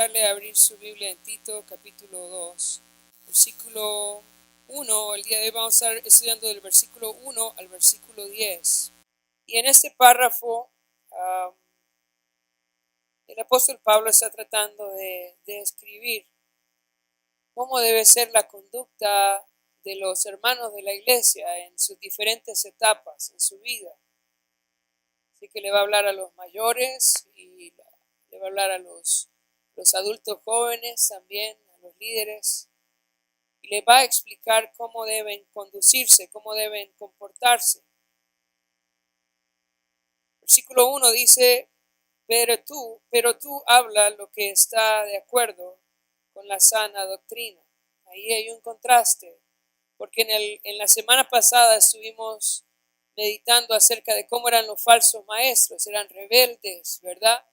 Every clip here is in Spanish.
invitarle a abrir su Biblia en Tito, capítulo 2, versículo 1. El día de hoy vamos a estar estudiando del versículo 1 al versículo 10. Y en este párrafo, el apóstol Pablo está tratando de describir cómo debe ser la conducta de los hermanos de la iglesia en sus diferentes etapas en su vida. Así que le va a hablar a los mayores y le va a hablar a los adultos jóvenes también, a los líderes, y le va a explicar cómo deben conducirse, cómo deben comportarse. Versículo 1 dice, pero tú habla lo que está de acuerdo con la sana doctrina. Ahí hay un contraste, porque en la semana pasada estuvimos meditando acerca de cómo eran los falsos maestros, eran rebeldes, ¿verdad?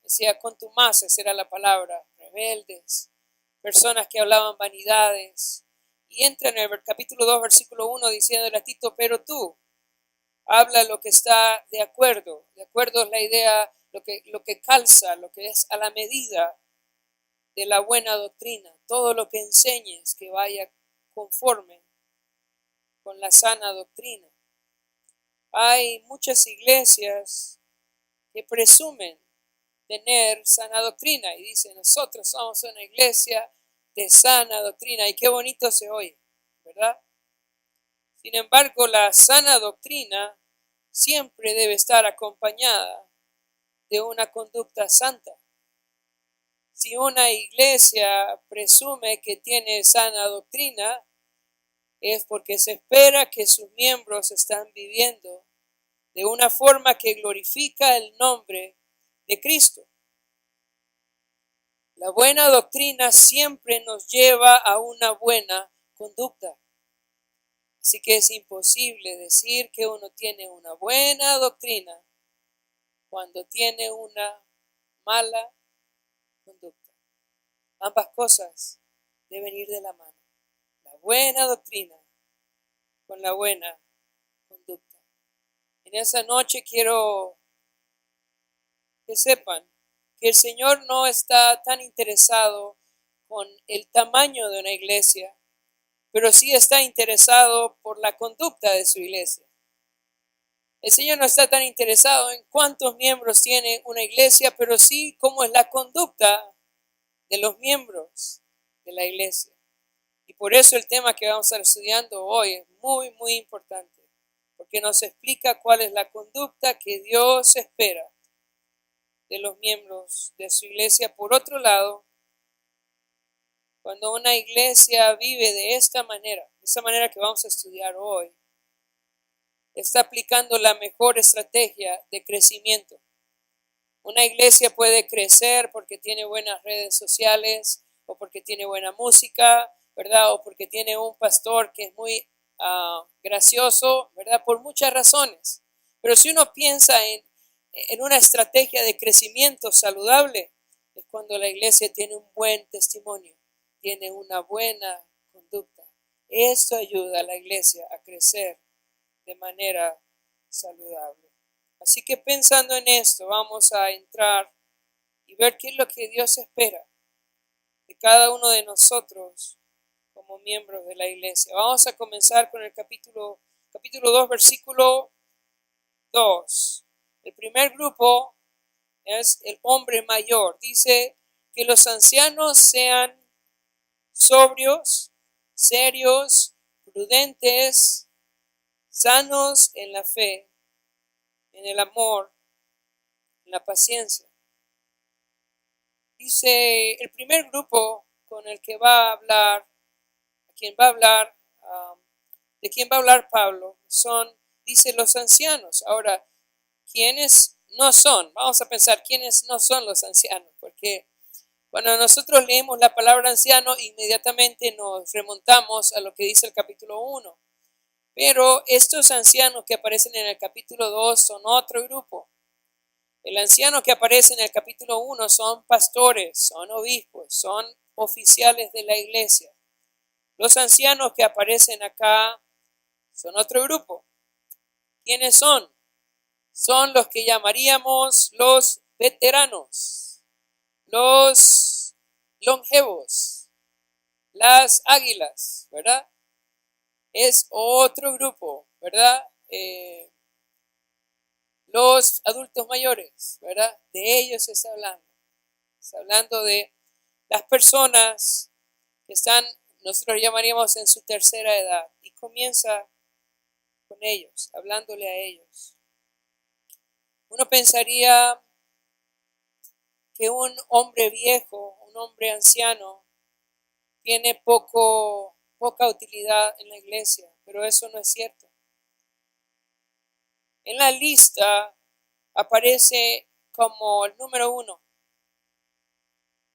Decía contumaces era la palabra, rebeldes, personas que hablaban vanidades. Y entra en el capítulo 2, versículo 1, diciéndole a Tito, pero tú habla lo que está de acuerdo es la idea, lo que calza, lo que es a la medida de la buena doctrina, todo lo que enseñes que vaya conforme con la sana doctrina. Hay muchas iglesias que presumen tener sana doctrina y dicen, nosotros somos una iglesia de sana doctrina, y qué bonito se oye, ¿verdad? Sin embargo, la sana doctrina siempre debe estar acompañada de una conducta santa. Si una iglesia presume que tiene sana doctrina, es porque se espera que sus miembros están viviendo de una forma que glorifica el nombre de Cristo. La buena doctrina siempre nos lleva a una buena conducta. Así que es imposible decir que uno tiene una buena doctrina cuando tiene una mala conducta. Ambas cosas deben ir de la mano. La buena doctrina con la buena conducta. En esa noche quiero que sepan que el Señor no está tan interesado con el tamaño de una iglesia, pero sí está interesado por la conducta de su iglesia. El Señor no está tan interesado en cuántos miembros tiene una iglesia, pero sí cómo es la conducta de los miembros de la iglesia. Y por eso el tema que vamos a estar estudiando hoy es muy, muy importante, porque nos explica cuál es la conducta que Dios espera de los miembros de su iglesia. Por otro lado, cuando una iglesia vive de esta manera que vamos a estudiar hoy, está aplicando la mejor estrategia de crecimiento. Una iglesia puede crecer porque tiene buenas redes sociales, o porque tiene buena música, ¿verdad? O porque tiene un pastor que es muy gracioso, ¿verdad? Por muchas razones. Pero si uno piensa en una estrategia de crecimiento saludable, es cuando la iglesia tiene un buen testimonio, tiene una buena conducta. Eso ayuda a la iglesia a crecer de manera saludable. Así que pensando en esto, vamos a entrar y ver qué es lo que Dios espera de cada uno de nosotros como miembros de la iglesia. Vamos a comenzar con el capítulo 2, versículo 2. El primer grupo es el hombre mayor. Dice que los ancianos sean sobrios, serios, prudentes, sanos en la fe, en el amor, en la paciencia. Dice el primer grupo con el que va a hablar, de quien va a hablar Pablo, dice los ancianos. Ahora, ¿quiénes no son? Vamos a pensar quiénes no son los ancianos, porque cuando nosotros leemos la palabra anciano, inmediatamente nos remontamos a lo que dice el capítulo 1. Pero estos ancianos que aparecen en el capítulo 2 son otro grupo. El anciano que aparece en el capítulo 1 son pastores, son obispos, son oficiales de la iglesia. Los ancianos que aparecen acá son otro grupo. ¿Quiénes son? Son los que llamaríamos los veteranos, los longevos, las águilas, ¿verdad? Es otro grupo, ¿verdad? Los adultos mayores, ¿verdad? De ellos se está hablando. Está hablando de las personas que están, nosotros llamaríamos en su tercera edad. Y comienza con ellos, hablándole a ellos. Uno pensaría que un hombre viejo, un hombre anciano, tiene poca utilidad en la iglesia, pero eso no es cierto. En la lista aparece como el número 1.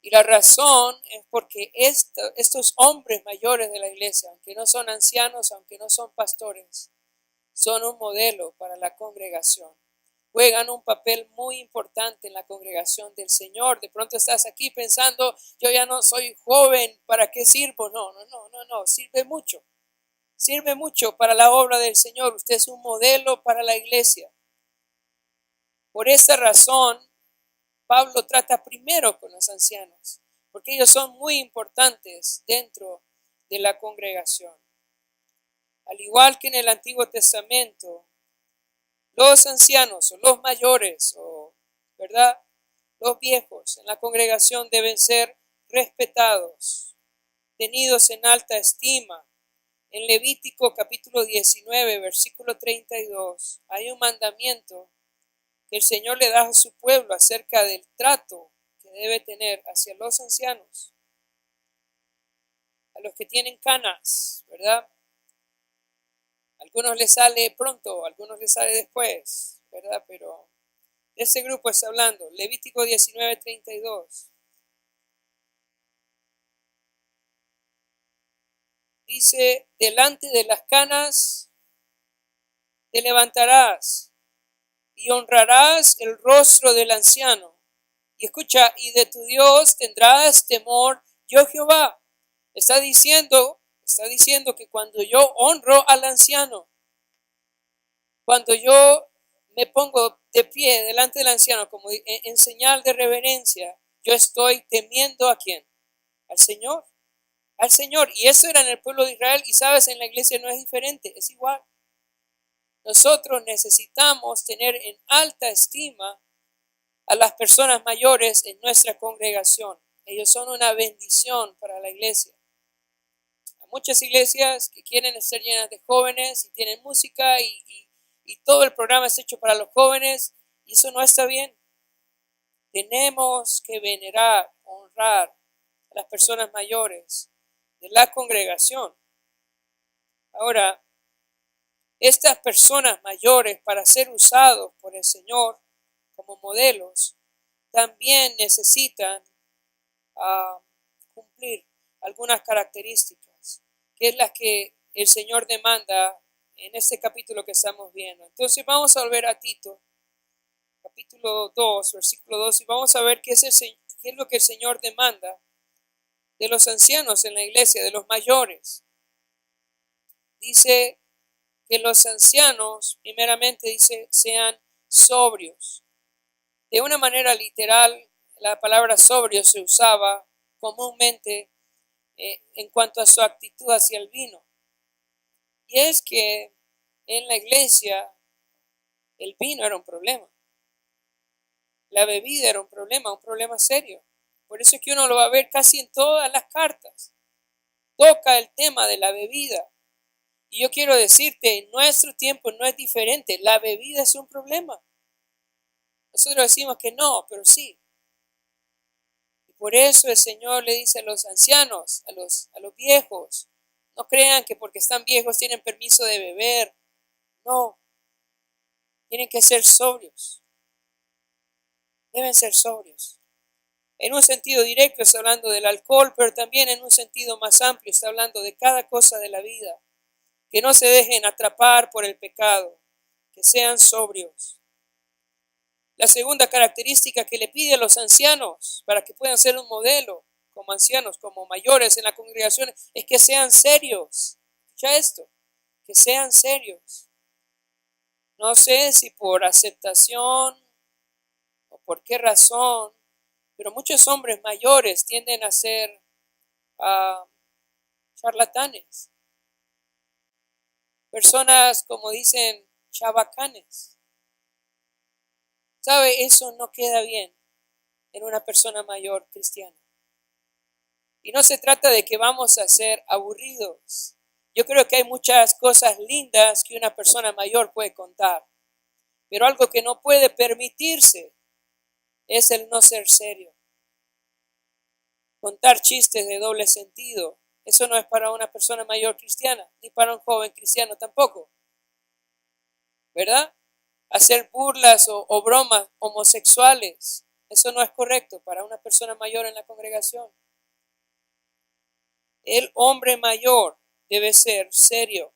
Y la razón es porque estos hombres mayores de la iglesia, aunque no son ancianos, aunque no son pastores, son un modelo para la congregación. Juegan un papel muy importante en la congregación del Señor. De pronto estás aquí pensando, yo ya no soy joven, ¿para qué sirvo? No, sirve mucho. Sirve mucho para la obra del Señor. Usted es un modelo para la iglesia. Por esa razón, Pablo trata primero con los ancianos, porque ellos son muy importantes dentro de la congregación. Al igual que en el Antiguo Testamento, los ancianos o los mayores o, ¿verdad? Los viejos en la congregación deben ser respetados, tenidos en alta estima. En Levítico capítulo 19, versículo 32, hay un mandamiento que el Señor le da a su pueblo acerca del trato que debe tener hacia los ancianos, a los que tienen canas, ¿verdad? A algunos les sale pronto, a algunos les sale después, ¿verdad? Pero de ese grupo está hablando. Levítico 19, 32. Dice, delante de las canas te levantarás y honrarás el rostro del anciano. Y escucha, y de tu Dios tendrás temor, yo Jehová. Está diciendo que cuando yo honro al anciano, cuando yo me pongo de pie delante del anciano como en señal de reverencia, yo estoy temiendo ¿a quién? Al Señor. Al Señor. Y eso era en el pueblo de Israel y sabes, en la iglesia no es diferente, es igual. Nosotros necesitamos tener en alta estima a las personas mayores en nuestra congregación. Ellos son una bendición para la iglesia. Hay muchas iglesias que quieren estar llenas de jóvenes y tienen música y todo el programa es hecho para los jóvenes y eso no está bien. Tenemos que venerar, honrar a las personas mayores de la congregación. Ahora, estas personas mayores, para ser usados por el Señor como modelos, también necesitan cumplir algunas características, que es las que el Señor demanda en este capítulo que estamos viendo. Entonces vamos a volver a Tito, capítulo 2, versículo 2, y vamos a ver qué es lo que el Señor demanda de los ancianos en la iglesia, de los mayores. Dice que los ancianos, primeramente dice, sean sobrios. De una manera literal, la palabra sobrio se usaba comúnmente en cuanto a su actitud hacia el vino. Y es que en la iglesia el vino era un problema. La bebida era un problema serio. Por eso es que uno lo va a ver casi en todas las cartas. Toca el tema de la bebida. Y yo quiero decirte, en nuestro tiempo no es diferente. La bebida es un problema. Nosotros decimos que no, pero sí. Y por eso el Señor le dice a los ancianos, a los viejos, no crean que porque están viejos tienen permiso de beber. No, tienen que ser sobrios. Deben ser sobrios. En un sentido directo está hablando del alcohol, pero también en un sentido más amplio está hablando de cada cosa de la vida. Que no se dejen atrapar por el pecado, que sean sobrios. La segunda característica que le pide a los ancianos para que puedan ser un modelo como ancianos, como mayores en la congregación, es que sean serios. Escucha esto, que sean serios. No sé si por aceptación o por qué razón, Pero muchos hombres mayores tienden a ser charlatanes, personas como dicen chabacanes. ¿Sabe? Eso no queda bien en una persona mayor cristiana. Y no se trata de que vamos a ser aburridos. Yo creo que hay muchas cosas lindas que una persona mayor puede contar, pero algo que no puede permitirse es el no ser serio. Contar chistes de doble sentido, eso no es para una persona mayor cristiana, ni para un joven cristiano tampoco, ¿verdad? Hacer burlas o bromas homosexuales, eso no es correcto para una persona mayor en la congregación. El hombre mayor debe ser serio.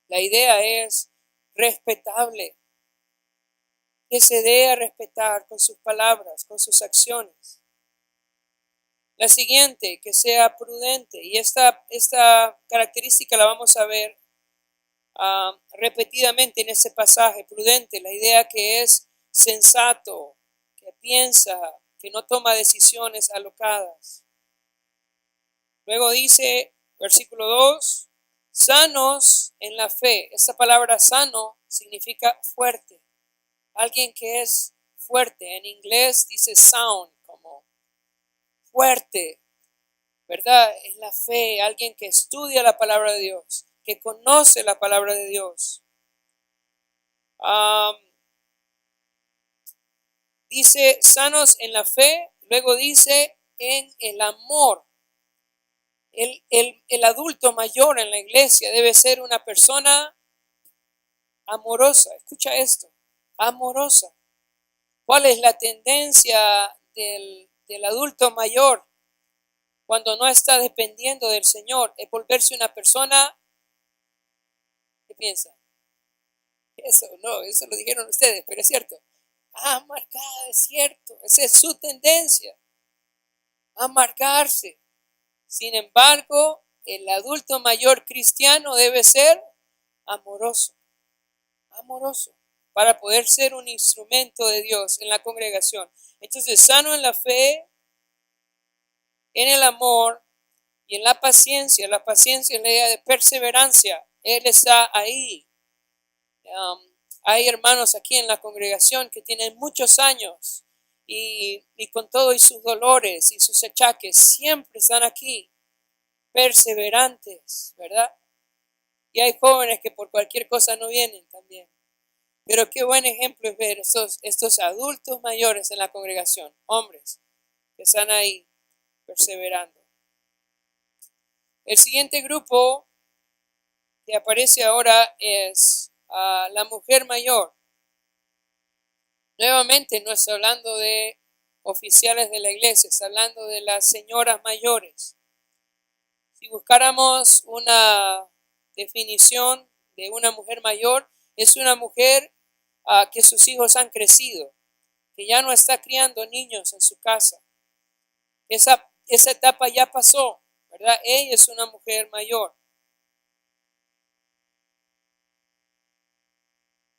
La idea es respetable, que se dé a respetar con sus palabras, con sus acciones. La siguiente, que sea prudente. Y esta característica la vamos a ver repetidamente en ese pasaje. Prudente, la idea que es sensato, que piensa, que no toma decisiones alocadas. Luego dice, versículo 2, sanos en la fe. Esta palabra sano significa fuerte. Alguien que es fuerte. En inglés dice sound, como fuerte, ¿verdad? Es la fe. Alguien que estudia la palabra de Dios, que conoce la palabra de Dios. Dice sanos en la fe. Luego dice en el amor. El adulto mayor en la iglesia debe ser una persona amorosa. Escucha esto, amorosa. ¿Cuál es la tendencia del adulto mayor cuando no está dependiendo del Señor? Es volverse una persona, ¿qué piensa? Eso lo dijeron ustedes, pero es cierto. Amargada, es cierto, esa es su tendencia, amargarse. Sin embargo, el adulto mayor cristiano debe ser amoroso, para poder ser un instrumento de Dios en la congregación. Entonces, sano en la fe, en el amor y en la paciencia. La paciencia es la idea de perseverancia. Él está ahí. Hay hermanos aquí en la congregación que tienen muchos años y con todo y sus dolores y sus achaques, siempre están aquí, perseverantes, ¿verdad? Y hay jóvenes que por cualquier cosa no vienen también. Pero qué buen ejemplo es ver estos adultos mayores en la congregación, hombres, que están ahí perseverando. El siguiente grupo que aparece ahora es la mujer mayor. Nuevamente no está hablando de oficiales de la iglesia, está hablando de las señoras mayores. Si buscáramos una definición de una mujer mayor, es una mujer que sus hijos han crecido, que ya no está criando niños en su casa. Esa etapa ya pasó, ¿verdad? Ella es una mujer mayor.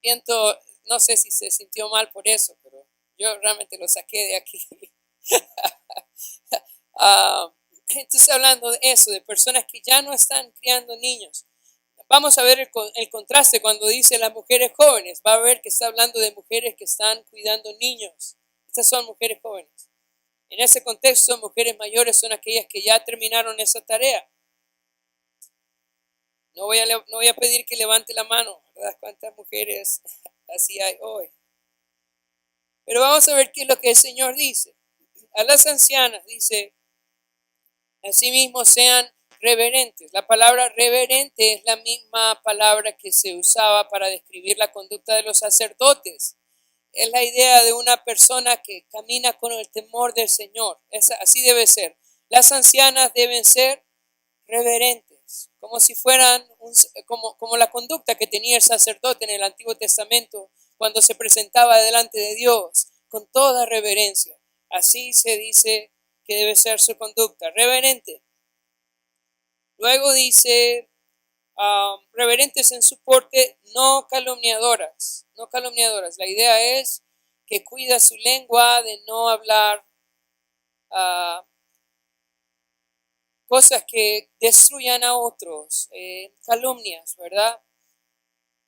Siento, no sé si se sintió mal por eso, pero yo realmente lo saqué de aquí. Entonces hablando de eso, de personas que ya no están criando niños. Vamos a ver el contraste cuando dice las mujeres jóvenes. Va a ver que está hablando de mujeres que están cuidando niños. Estas son mujeres jóvenes. En ese contexto, mujeres mayores son aquellas que ya terminaron esa tarea. No voy a pedir que levante la mano, ¿verdad? ¿Cuántas mujeres así hay hoy? Pero vamos a ver qué es lo que el Señor dice. A las ancianas dice, asimismo sean reverentes. La palabra reverente es la misma palabra que se usaba para describir la conducta de los sacerdotes. Es la idea de una persona que camina con el temor del Señor. Así debe ser. Las ancianas deben ser reverentes, como si fueran, como la conducta que tenía el sacerdote en el Antiguo Testamento cuando se presentaba delante de Dios, con toda reverencia. Así se dice que debe ser su conducta, reverente. Luego dice, reverentes en su porte, no calumniadoras, no calumniadoras. La idea es que cuida su lengua de no hablar cosas que destruyan a otros, calumnias, ¿verdad?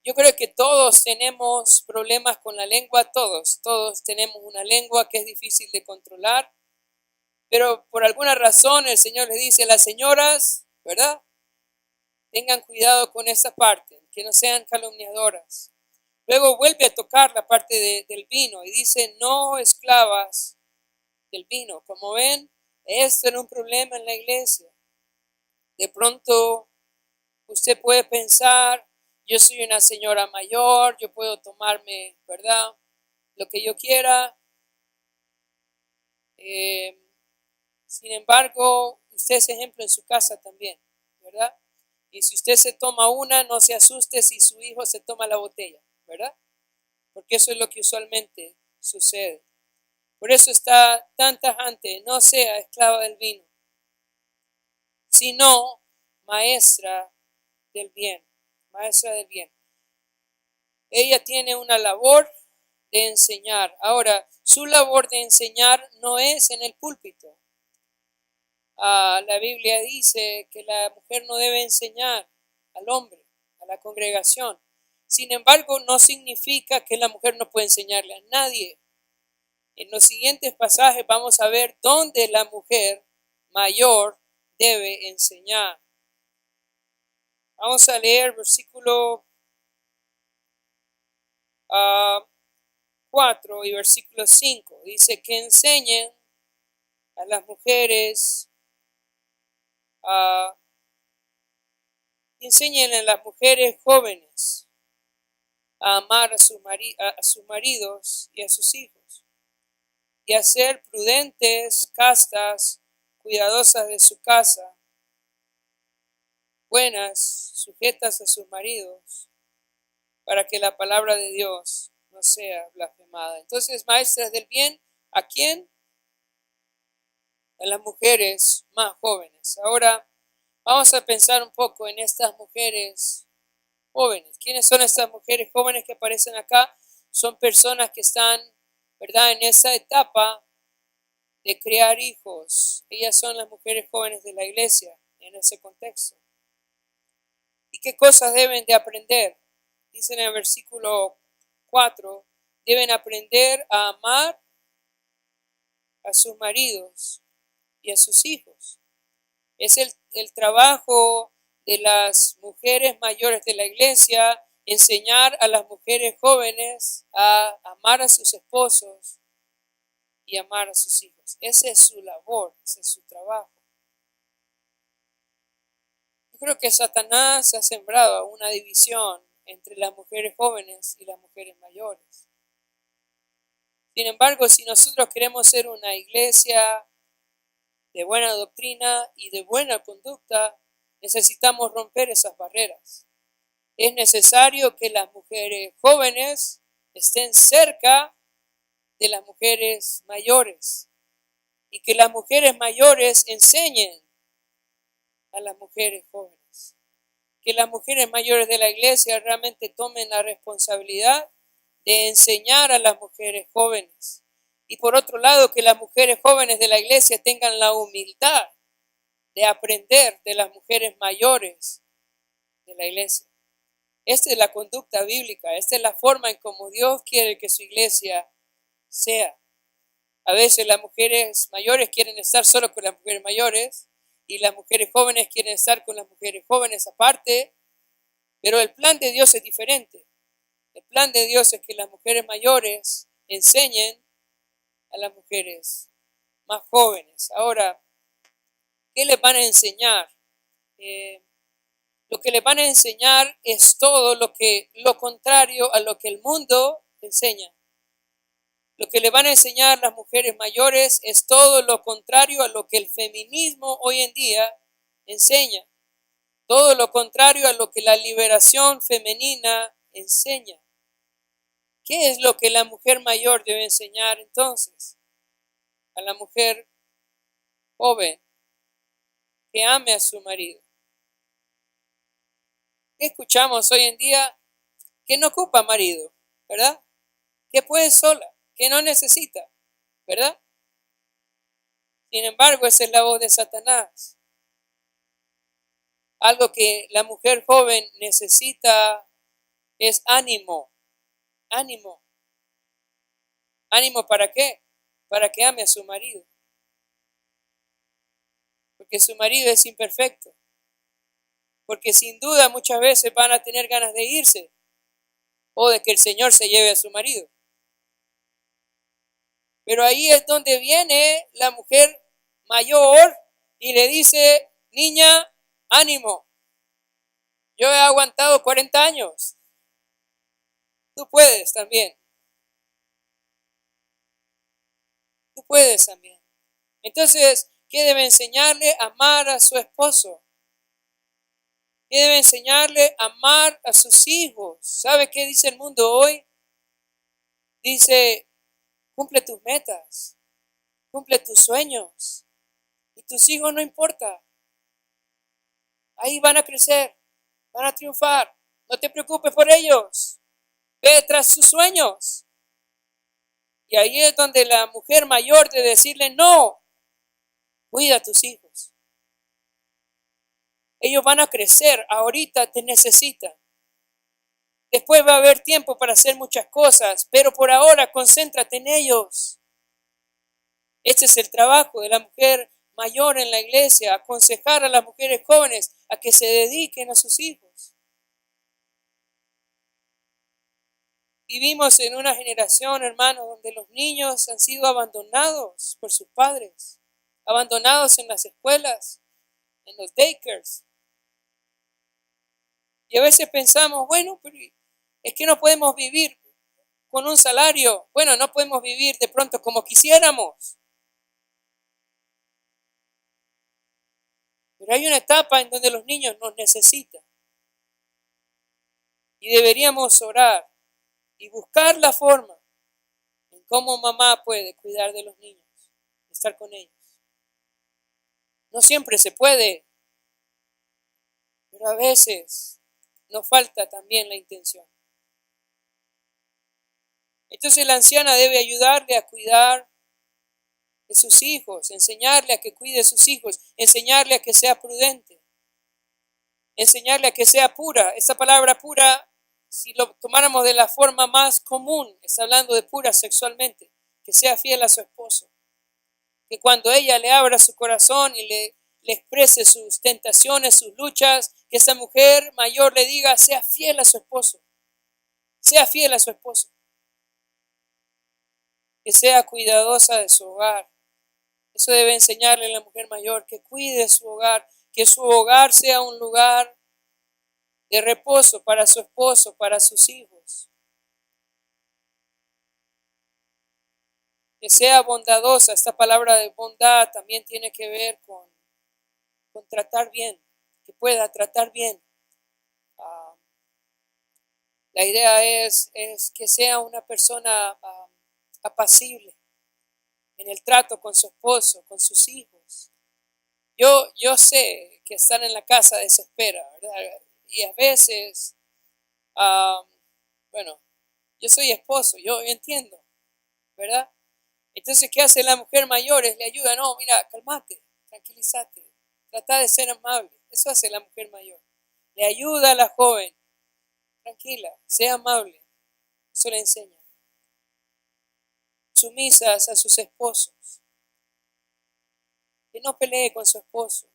Yo creo que todos tenemos problemas con la lengua, todos tenemos una lengua que es difícil de controlar, pero por alguna razón el Señor les dice a las señoras, ¿verdad? Tengan cuidado con esa parte, que no sean calumniadoras. Luego vuelve a tocar la parte del vino y dice, no esclavas del vino. Como ven, esto era un problema en la iglesia. De pronto usted puede pensar, yo soy una señora mayor, yo puedo tomarme, ¿verdad?, lo que yo quiera. Sin embargo, usted es ejemplo en su casa también, ¿verdad? Y si usted se toma una, no se asuste si su hijo se toma la botella, ¿verdad? Porque eso es lo que usualmente sucede. Por eso está tan tajante, no sea esclava del vino, sino maestra del bien, maestra del bien. Ella tiene una labor de enseñar. Ahora, su labor de enseñar no es en el púlpito. La Biblia dice que la mujer no debe enseñar al hombre, a la congregación. Sin embargo, no significa que la mujer no puede enseñarle a nadie. En los siguientes pasajes vamos a ver dónde la mujer mayor debe enseñar. Vamos a leer versículo 4 y versículo 5. Dice que enseñen a las mujeres, enseñen a las mujeres jóvenes a amar a sus maridos y a sus hijos, y a ser prudentes, castas, cuidadosas de su casa, buenas, sujetas a sus maridos, para que la palabra de Dios no sea blasfemada. Entonces, maestras del bien, ¿a quién? A las mujeres más jóvenes. Ahora vamos a pensar un poco en estas mujeres jóvenes. ¿Quiénes son estas mujeres jóvenes que aparecen acá? Son personas que están, ¿verdad?, en esa etapa de crear hijos. Ellas son las mujeres jóvenes de la iglesia en ese contexto. ¿Y qué cosas deben de aprender? Dicen en el versículo 4, deben aprender a amar a sus maridos y a sus hijos. Es el trabajo de las mujeres mayores de la iglesia, enseñar a las mujeres jóvenes a amar a sus esposos y amar a sus hijos. Esa es su labor, ese es su trabajo. Yo creo que Satanás ha sembrado una división entre las mujeres jóvenes y las mujeres mayores. Sin embargo, si nosotros queremos ser una iglesia de buena doctrina y de buena conducta, necesitamos romper esas barreras. Es necesario que las mujeres jóvenes estén cerca de las mujeres mayores y que las mujeres mayores enseñen a las mujeres jóvenes. Que las mujeres mayores de la iglesia realmente tomen la responsabilidad de enseñar a las mujeres jóvenes. Y por otro lado, que las mujeres jóvenes de la iglesia tengan la humildad de aprender de las mujeres mayores de la iglesia. Esta es la conducta bíblica, esta es la forma en cómo Dios quiere que su iglesia sea. A veces las mujeres mayores quieren estar solo con las mujeres mayores y las mujeres jóvenes quieren estar con las mujeres jóvenes aparte, pero el plan de Dios es diferente. El plan de Dios es que las mujeres mayores enseñen a las mujeres más jóvenes. Ahora, ¿qué les van a enseñar? Lo que les van a enseñar es todo lo contrario a lo que el mundo enseña. Lo que le van a enseñar las mujeres mayores es todo lo contrario a lo que el feminismo hoy en día enseña. Todo lo contrario a lo que la liberación femenina enseña. ¿Qué es lo que la mujer mayor debe enseñar entonces? A la mujer joven, que ame a su marido. ¿Qué escuchamos hoy en día? Que no ocupa marido, ¿verdad? Que puede sola, que no necesita, ¿verdad? Sin embargo, esa es la voz de Satanás. Algo que la mujer joven necesita es ánimo. Ánimo. ¿Ánimo para qué? Para que ame a su marido. Porque su marido es imperfecto. Porque sin duda muchas veces van a tener ganas de irse o de que el Señor se lleve a su marido. Pero ahí es donde viene la mujer mayor y le dice, niña, ánimo. Yo he aguantado 40 años. Tú puedes también. Tú puedes también. Entonces, ¿qué debe enseñarle? Amar a su esposo. ¿Qué debe enseñarle? Amar a sus hijos. ¿Sabe qué dice el mundo hoy? Dice, cumple tus metas, cumple tus sueños. Y tus hijos no importa. Ahí van a crecer, van a triunfar. No te preocupes por ellos. Ve tras sus sueños. Y ahí es donde la mujer mayor debe decirle, no, cuida a tus hijos. Ellos van a crecer, ahorita te necesitan. Después va a haber tiempo para hacer muchas cosas, pero por ahora concéntrate en ellos. Este es el trabajo de la mujer mayor en la iglesia, aconsejar a las mujeres jóvenes a que se dediquen a sus hijos. Vivimos en una generación, hermanos, donde los niños han sido abandonados por sus padres, abandonados en las escuelas, en los daycares. Y a veces pensamos, bueno, pero es que no podemos vivir con un salario. Bueno, no podemos vivir de pronto como quisiéramos. Pero hay una etapa en donde los niños nos necesitan. Y deberíamos orar y buscar la forma en cómo mamá puede cuidar de los niños, estar con ellos. No siempre se puede, pero a veces nos falta también la intención. Entonces la anciana debe ayudarle a cuidar de sus hijos, enseñarle a que cuide de sus hijos, enseñarle a que sea prudente, enseñarle a que sea pura. Esa palabra pura, si lo tomáramos de la forma más común, está hablando de pura sexualmente, que sea fiel a su esposo. Que cuando ella le abra su corazón y le exprese sus tentaciones, sus luchas, que esa mujer mayor le diga, sea fiel a su esposo, sea fiel a su esposo. Que sea cuidadosa de su hogar. Eso debe enseñarle a la mujer mayor, que cuide su hogar, que su hogar sea un lugar de reposo para su esposo, para sus hijos. Que sea bondadosa. Esta palabra de bondad también tiene que ver con tratar bien, que pueda tratar bien. La idea es que sea una persona apacible en el trato con su esposo, con sus hijos. Yo sé que estar en la casa desespera, ¿verdad? Y a veces, bueno, yo soy esposo, yo entiendo, ¿verdad? Entonces, ¿qué hace la mujer mayor? Le ayuda, no, mira, calmate, tranquilízate, trata de ser amable. Eso hace la mujer mayor. Le ayuda a la joven, tranquila, sea amable. Eso le enseña. Sumisas a sus esposos. Que no pelee con su esposo.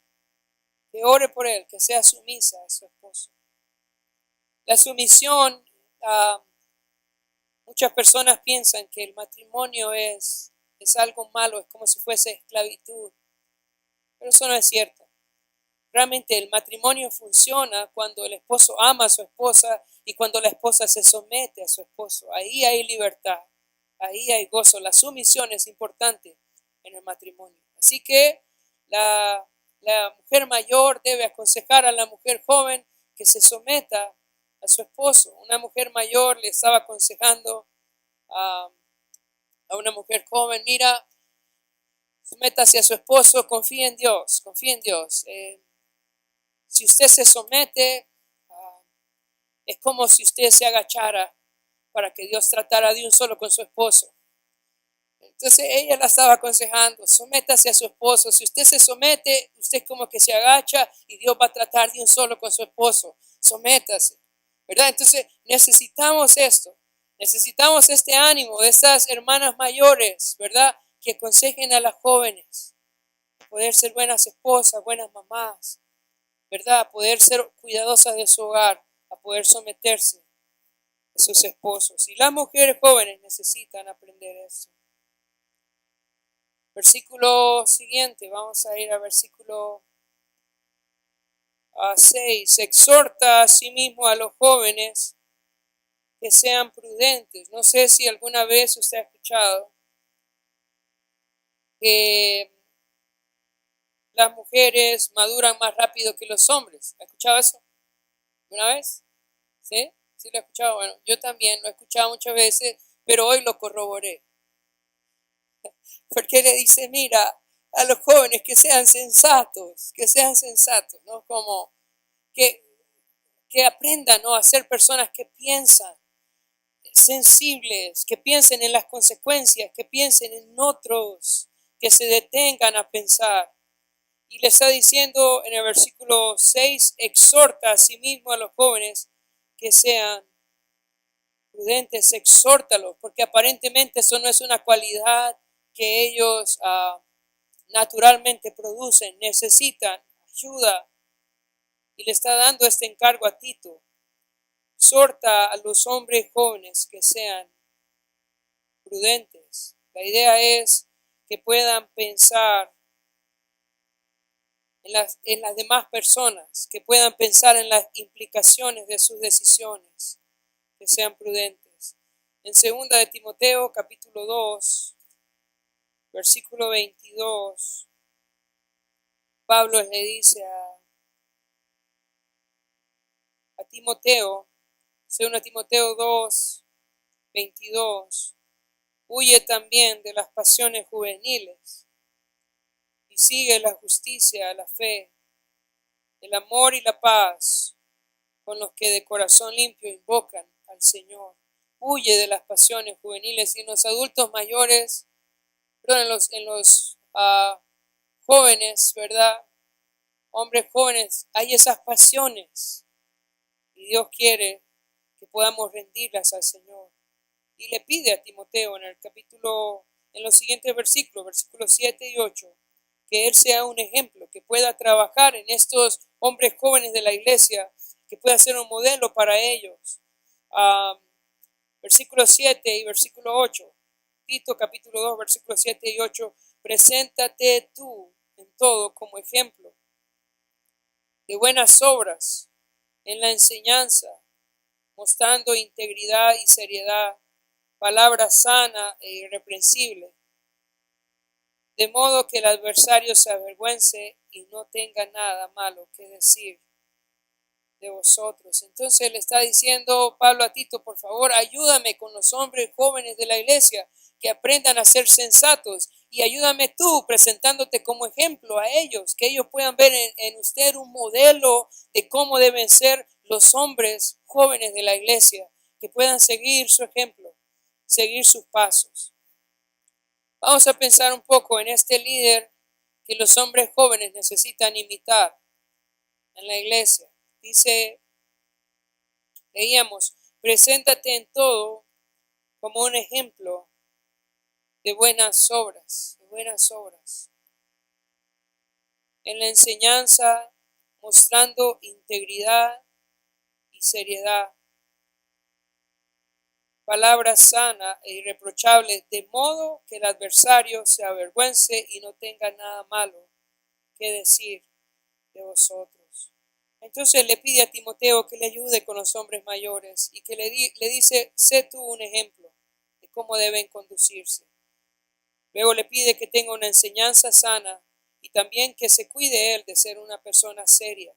Que ore por él, que sea sumisa a su esposo. La sumisión, muchas personas piensan que el matrimonio es algo malo, es como si fuese esclavitud. Pero eso no es cierto. Realmente el matrimonio funciona cuando el esposo ama a su esposa y cuando la esposa se somete a su esposo. Ahí hay libertad, ahí hay gozo. La sumisión es importante en el matrimonio. Así que la mujer mayor debe aconsejar a la mujer joven que se someta a su esposo. Una mujer mayor le estaba aconsejando a una mujer joven, mira, sométase a su esposo, confía en Dios, confía en Dios. Si usted se somete, es como si usted se agachara para que Dios tratara de un solo con su esposo. Entonces ella la estaba aconsejando, sométase a su esposo. Si usted se somete, usted como que se agacha y Dios va a tratar de un solo con su esposo. Sométase, ¿verdad? Entonces necesitamos esto. Necesitamos este ánimo de estas hermanas mayores, ¿verdad? Que aconsejen a las jóvenes. Poder ser buenas esposas, buenas mamás, ¿verdad? Poder ser cuidadosas de su hogar, a poder someterse a sus esposos. Y las mujeres jóvenes necesitan aprender eso. Versículo siguiente, vamos a ir al versículo 6. Exhorta a sí mismo a los jóvenes que sean prudentes. No sé si alguna vez usted ha escuchado que las mujeres maduran más rápido que los hombres. ¿Ha escuchado eso? ¿Alguna vez? ¿Sí? Sí lo he escuchado. Bueno, yo también lo he escuchado muchas veces, pero hoy lo corroboré. Porque le dice, mira, a los jóvenes que sean sensatos, ¿no? Como que aprendan, ¿no? A ser personas que piensan, sensibles, que piensen en las consecuencias, que piensen en otros, que se detengan a pensar. Y le está diciendo en el versículo 6, exhorta a sí mismo a los jóvenes que sean prudentes, exhórtalos, porque aparentemente eso no es una cualidad que ellos naturalmente producen, necesitan ayuda. Y le está dando este encargo a Tito. Exhorta a los hombres jóvenes que sean prudentes. La idea es que puedan pensar en las demás personas, que puedan pensar en las implicaciones de sus decisiones, que sean prudentes. En 2 de Timoteo, capítulo 2, versículo 22, Pablo le dice a Timoteo, 2 Timoteo 2, 22, huye también de las pasiones juveniles y sigue la justicia, la fe, el amor y la paz con los que de corazón limpio invocan al Señor. Huye de las pasiones juveniles. Y en los adultos mayores, perdón, en los jóvenes, ¿verdad? Hombres jóvenes, hay esas pasiones y Dios quiere que podamos rendirlas al Señor. Y le pide a Timoteo en los siguientes versículos 7 y 8, que él sea un ejemplo, que pueda trabajar en estos hombres jóvenes de la iglesia, que pueda ser un modelo para ellos. Versículo 7 y versículo 8. Tito capítulo 2, versículos 7 y 8. Preséntate tú en todo como ejemplo de buenas obras en la enseñanza, mostrando integridad y seriedad, palabra sana e irreprensible, de modo que el adversario se avergüence y no tenga nada malo que decir de vosotros. Entonces le está diciendo Pablo a Tito, por favor, ayúdame con los hombres jóvenes de la iglesia que aprendan a ser sensatos, y ayúdame tú presentándote como ejemplo a ellos, que ellos puedan ver en usted un modelo de cómo deben ser los hombres jóvenes de la iglesia, que puedan seguir su ejemplo, seguir sus pasos. Vamos a pensar un poco en este líder que los hombres jóvenes necesitan imitar en la iglesia. Leíamos, preséntate en todo como un ejemplo de buenas obras, en la enseñanza, mostrando integridad y seriedad, palabra sana e irreprochable, de modo que el adversario se avergüence y no tenga nada malo que decir de vosotros. Entonces le pide a Timoteo que le ayude con los hombres mayores y que le dice, sé tú un ejemplo de cómo deben conducirse. Luego le pide que tenga una enseñanza sana y también que se cuide él de ser una persona seria,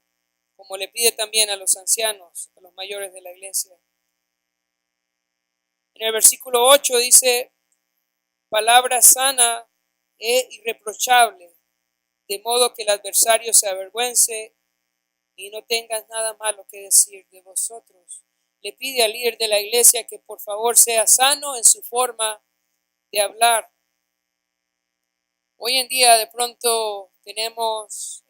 como le pide también a los ancianos, a los mayores de la iglesia. En el versículo 8 dice, palabra sana e irreprochable, de modo que el adversario se avergüence y no tengas nada malo que decir de vosotros. Le pide al líder de la iglesia que por favor sea sano en su forma de hablar, Hoy en día de pronto tenemos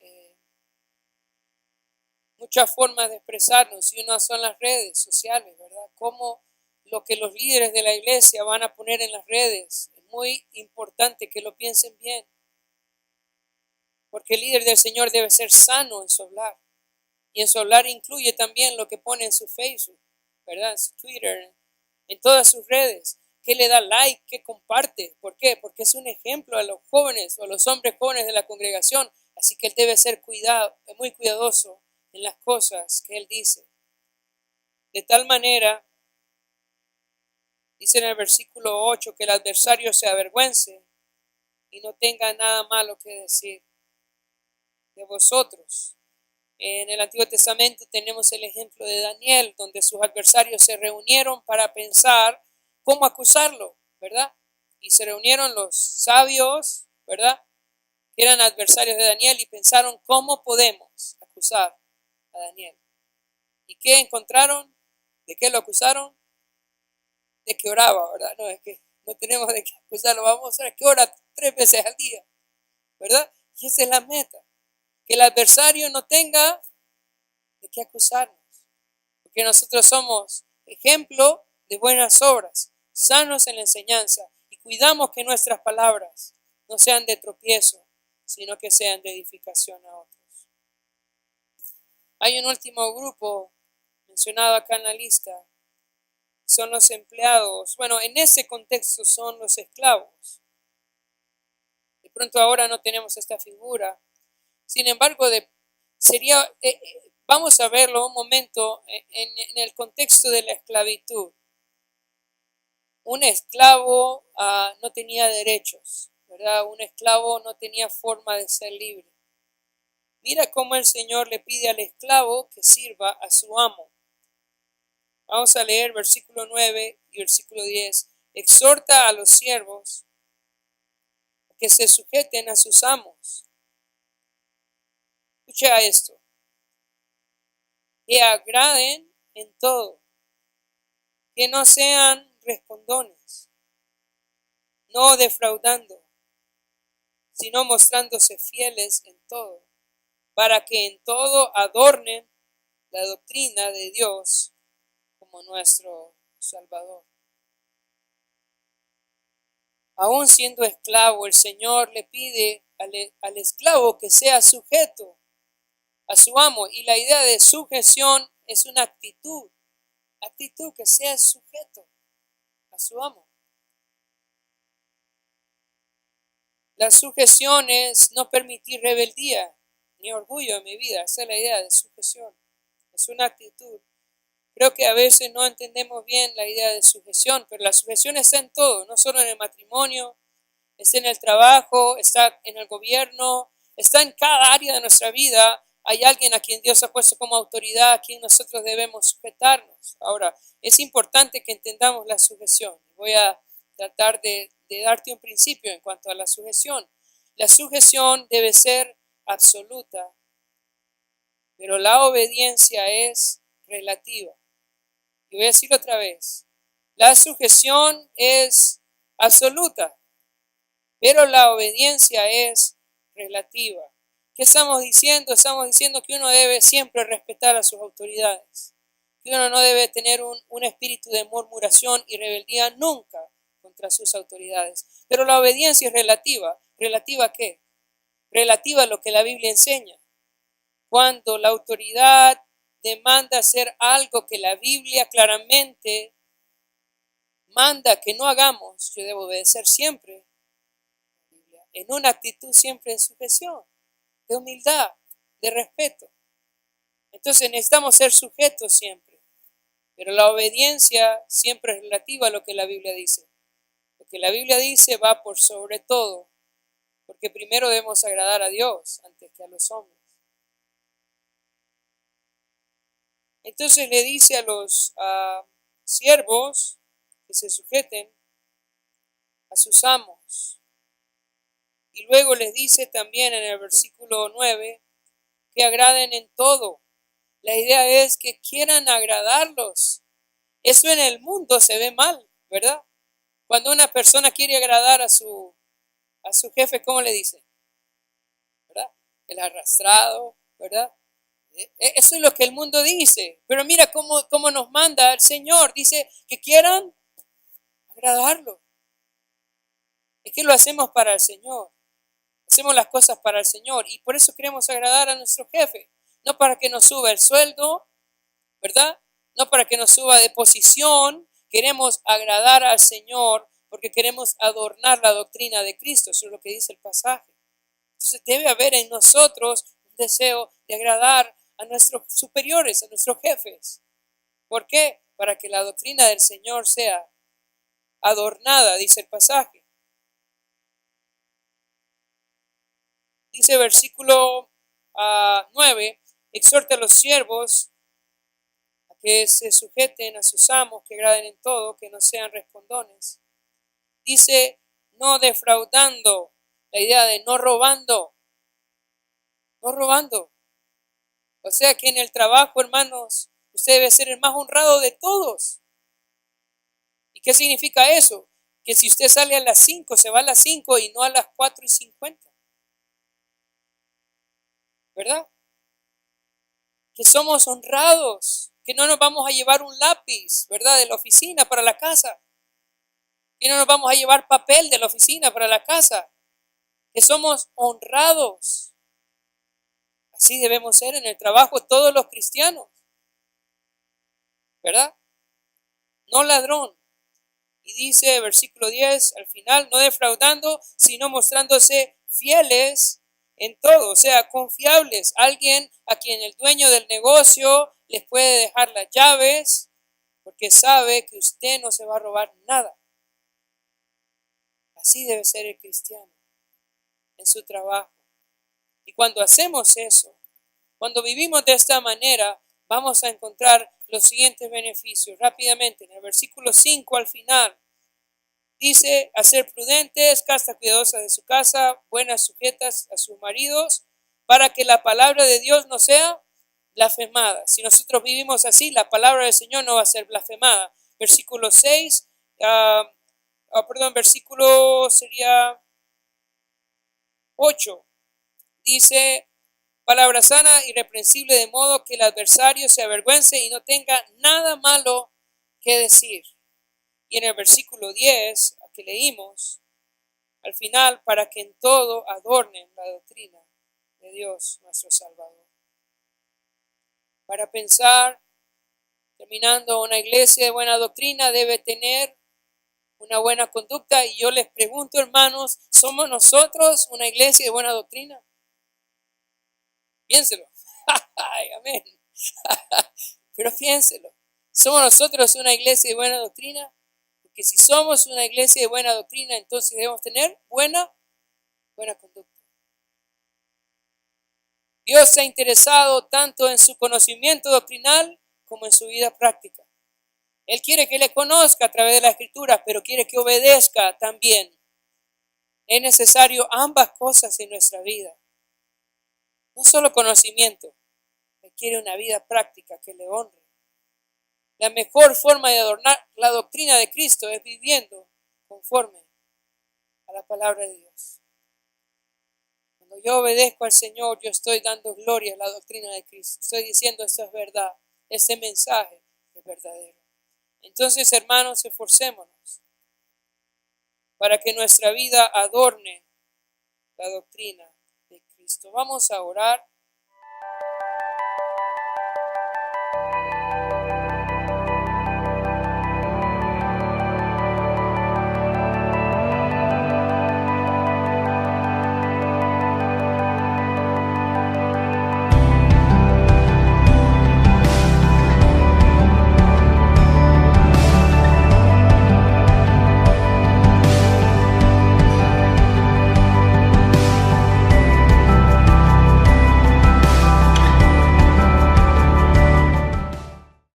muchas formas de expresarnos y una son las redes sociales, ¿verdad? Cómo lo que los líderes de la iglesia van a poner en las redes. Es muy importante que lo piensen bien, porque el líder del Señor debe ser sano en su hablar. Y en su hablar incluye también lo que pone en su Facebook, ¿verdad? En su Twitter, en todas sus redes. Que le da like, que comparte. ¿Por qué? Porque es un ejemplo a los jóvenes o a los hombres jóvenes de la congregación. Así que él debe ser muy cuidadoso en las cosas que él dice. De tal manera, dice en el versículo 8, que el adversario se avergüence y no tenga nada malo que decir de vosotros. En el Antiguo Testamento tenemos el ejemplo de Daniel, donde sus adversarios se reunieron para pensar cómo acusarlo, ¿verdad? Y se reunieron los sabios, ¿verdad? Que eran adversarios de Daniel y pensaron cómo podemos acusar a Daniel. ¿Y qué encontraron? ¿De qué lo acusaron? De que oraba, ¿verdad? No, es que no tenemos de qué acusarlo, vamos a ver que ora 3 veces al día, ¿verdad? Y esa es la meta, que el adversario no tenga de qué acusarnos, porque nosotros somos ejemplo de buenas obras, sanos en la enseñanza, y cuidamos que nuestras palabras no sean de tropiezo, sino que sean de edificación a otros. Hay un último grupo mencionado acá en la lista, son los empleados. Bueno, en ese contexto son los esclavos. De pronto ahora no tenemos esta figura. Sin embargo, vamos a verlo un momento en el contexto de la esclavitud. Un esclavo no tenía derechos, ¿verdad? Un esclavo no tenía forma de ser libre. Mira cómo el Señor le pide al esclavo que sirva a su amo. Vamos a leer versículo 9 y versículo 10. Exhorta a los siervos que se sujeten a sus amos. Escucha esto. Que agraden en todo. Que no sean respondones. No defraudando, sino mostrándose fieles en todo, para que en todo adornen la doctrina de Dios como nuestro Salvador. Aún siendo esclavo, el Señor le pide al esclavo que sea sujeto a su amo. Y la idea de sujeción es una actitud que sea sujeto a su amo. La sujeción es no permitir rebeldía ni orgullo en mi vida. Esa es la idea de sujeción. Es una actitud. Creo que a veces no entendemos bien la idea de sujeción, pero la sujeción está en todo, no solo en el matrimonio, está en el trabajo, está en el gobierno, está en cada área de nuestra vida. Hay alguien a quien Dios ha puesto como autoridad, a quien nosotros debemos sujetarnos. Ahora, es importante que entendamos la sujeción. Voy a tratar de darte un principio en cuanto a la sujeción. La sujeción debe ser absoluta, pero la obediencia es relativa. Y voy a decirlo otra vez. La sujeción es absoluta, pero la obediencia es relativa. ¿Qué estamos diciendo? Estamos diciendo que uno debe siempre respetar a sus autoridades, que uno no debe tener un espíritu de murmuración y rebeldía nunca contra sus autoridades. Pero la obediencia es relativa. ¿Relativa a qué? Relativa a lo que la Biblia enseña. Cuando la autoridad demanda hacer algo que la Biblia claramente manda que no hagamos, yo debo obedecer siempre en una actitud siempre de sujeción, de humildad, de respeto. Entonces necesitamos ser sujetos siempre, pero la obediencia siempre es relativa a lo que la Biblia dice. Lo que la Biblia dice va por sobre todo, porque primero debemos agradar a Dios antes que a los hombres. Entonces le dice a los siervos que se sujeten a sus amos. Y luego les dice también en el versículo 9 que agraden en todo. La idea es que quieran agradarlos. Eso en el mundo se ve mal, ¿verdad? Cuando una persona quiere agradar a su A su jefe, ¿cómo le dice? ¿Verdad? El arrastrado, ¿verdad? Eso es lo que el mundo dice. Pero mira cómo nos manda el Señor. Dice que quieran agradarlo. Es que lo hacemos para el Señor. Hacemos las cosas para el Señor. Y por eso queremos agradar a nuestro jefe. No para que nos suba el sueldo, ¿verdad? No para que nos suba de posición. Queremos agradar al Señor porque queremos adornar la doctrina de Cristo. Eso es lo que dice el pasaje. Entonces debe haber en nosotros un deseo de agradar a nuestros superiores, a nuestros jefes. ¿Por qué? Para que la doctrina del Señor sea adornada, dice el pasaje. Dice versículo 9, exhorta a los siervos a que se sujeten a sus amos, que agraden en todo, que no sean respondones. Dice, no defraudando, la idea de no robando. No robando. O sea que en el trabajo, hermanos, usted debe ser el más honrado de todos. ¿Y qué significa eso? Que si usted sale a las 5, se va a las 5 y no a las 4:50. ¿Verdad? Que somos honrados, que no nos vamos a llevar un lápiz, ¿verdad? De la oficina para la casa. Que no nos vamos a llevar papel de la oficina para la casa. Que somos honrados. Así debemos ser en el trabajo todos los cristianos. ¿Verdad? No ladrón. Y dice versículo 10 al final, no defraudando, sino mostrándose fieles en todo, o sea, confiables. Alguien a quien el dueño del negocio les puede dejar las llaves porque sabe que usted no se va a robar nada. Así debe ser el cristiano en su trabajo. Y cuando hacemos eso, cuando vivimos de esta manera, vamos a encontrar los siguientes beneficios rápidamente. En el versículo 5 al final, dice, a ser prudentes, castas cuidadosas de su casa, buenas sujetas a sus maridos, para que la palabra de Dios no sea blasfemada. Si nosotros vivimos así, la palabra del Señor no va a ser blasfemada. Versículo 6, versículo sería 8. Dice, palabra sana, irreprensible, de modo que el adversario se avergüence y no tenga nada malo que decir. Y en el versículo 10, que leímos, al final, para que en todo adornen la doctrina de Dios nuestro Salvador. Para pensar, terminando, una iglesia de buena doctrina debe tener una buena conducta. Y yo les pregunto, hermanos, ¿somos nosotros una iglesia de buena doctrina? Piénselo. Ay, amén. Pero piénselo. ¿Somos nosotros una iglesia de buena doctrina? Porque si somos una iglesia de buena doctrina, entonces debemos tener buena conducta. Dios se ha interesado tanto en su conocimiento doctrinal como en su vida práctica. Él quiere que le conozca a través de la Escritura, pero quiere que obedezca también. Es necesario ambas cosas en nuestra vida. No solo conocimiento, requiere una vida práctica que le honre. La mejor forma de adornar la doctrina de Cristo es viviendo conforme a la palabra de Dios. Cuando yo obedezco al Señor, yo estoy dando gloria a la doctrina de Cristo. Estoy diciendo esto es verdad, este mensaje es verdadero. Entonces, hermanos, esforcémonos para que nuestra vida adorne la doctrina de Cristo. Vamos a orar.